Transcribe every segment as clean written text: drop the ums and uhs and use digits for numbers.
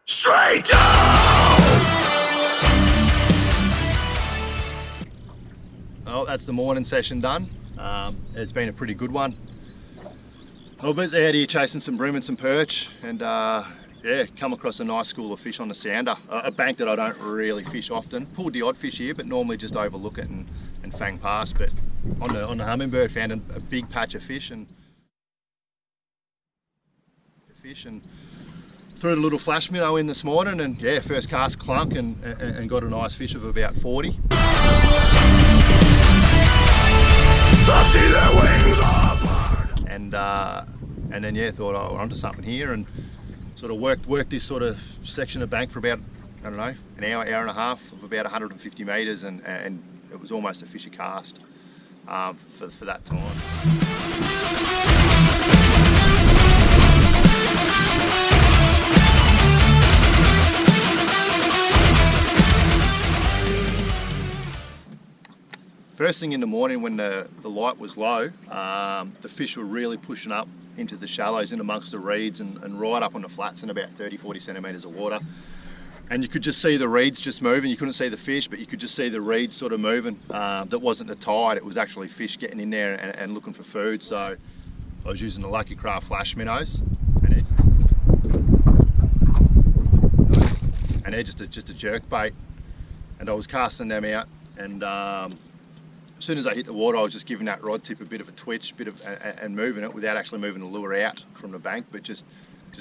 Straight down! Well, that's the morning session done. It's been a pretty good one. I was out here chasing some bream and some perch, and yeah, come across a nice school of fish on the sounder. A bank that I don't really fish often. Pulled the odd fish here, but normally just overlook it and fang past. But on the hummingbird, found a big patch of fish and threw a little flash minnow in this morning, and yeah, first cast clunk and got a nice fish of about 40. I see their wings are burned. And then yeah, thought, oh, we're onto something here, and sort of worked this sort of section of bank for about, I don't know, an hour and a half of about 150 metres, and it was almost a fisher cast for that time. First thing in the morning when the light was low, the fish were really pushing up into the shallows, in amongst the reeds and right up on the flats in about 30-40 centimetres of water. And you could just see the reeds just moving. You couldn't see the fish, but you could just see the reeds sort of moving. That wasn't the tide, it was actually fish getting in there and looking for food. So I was using the Lucky Craft flash minnows, and they're just a jerk bait. And I was casting them out, and as soon as I hit the water, I was just giving that rod tip a bit of a twitch, and moving it without actually moving the lure out from the bank, but just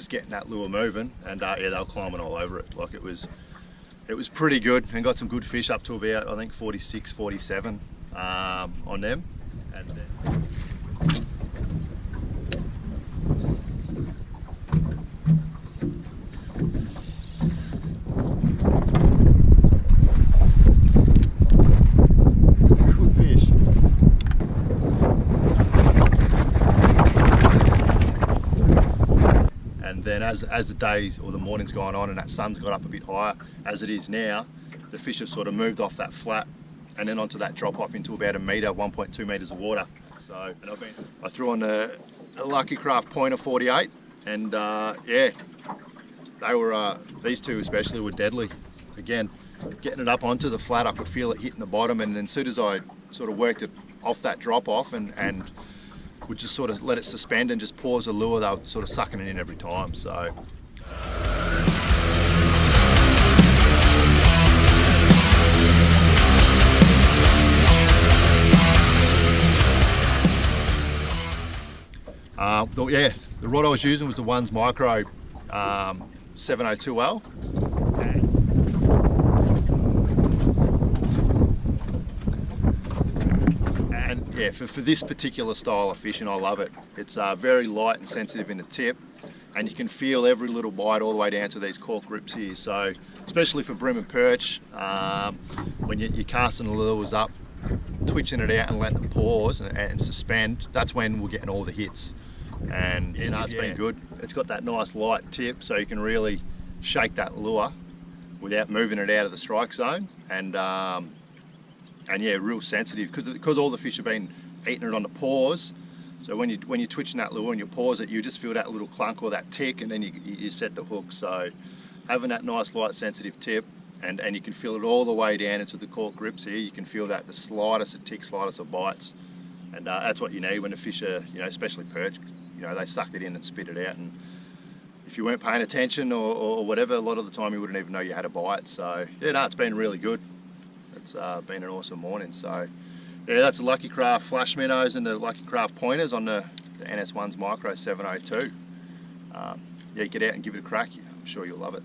getting that lure moving. And yeah, they were climbing all over it. Like it was pretty good, and got some good fish up to about, I think, 46, 47 on them. And then as the days or the morning's gone on and that sun's got up a bit higher, as it is now, the fish have sort of moved off that flat and then onto that drop off into about a metre, 1.2 metres of water. So, and I threw on a Lucky Craft Pointer 48, and yeah, they were, these two especially were deadly. Again, getting it up onto the flat, I could feel it hitting the bottom, and then as soon as I sort of worked it off that drop off and would just sort of let it suspend and just pause the lure, they were sort of sucking it in every time. So yeah, the rod I was using was the Ones Micro 702L. Yeah, for this particular style of fishing, I love it. It's very light and sensitive in the tip, and you can feel every little bite all the way down to these cork grips here. So, especially for bream and perch, when you're casting the lures up, twitching it out and letting them pause and suspend, that's when we're getting all the hits. And you know, it's been good. It's got that nice light tip, so you can really shake that lure without moving it out of the strike zone. And yeah, real sensitive, because all the fish have been eating it on the pause. So when you're twitching that lure and you pause it, you just feel that little clunk or that tick, and then you set the hook. So having that nice light sensitive tip, and you can feel it all the way down into the cork grips here. You can feel that the slightest of ticks, slightest of bites, and that's what you need when the fish are, you know, especially perch. You know, they suck it in and spit it out, and if you weren't paying attention or whatever, a lot of the time you wouldn't even know you had a bite. So yeah, no, it's been really good. It's been an awesome morning. So yeah, that's the Lucky Craft flash minnows and the Lucky Craft pointers on the NS Ones Micro 702. Yeah, get out and give it a crack. I'm sure you'll love it.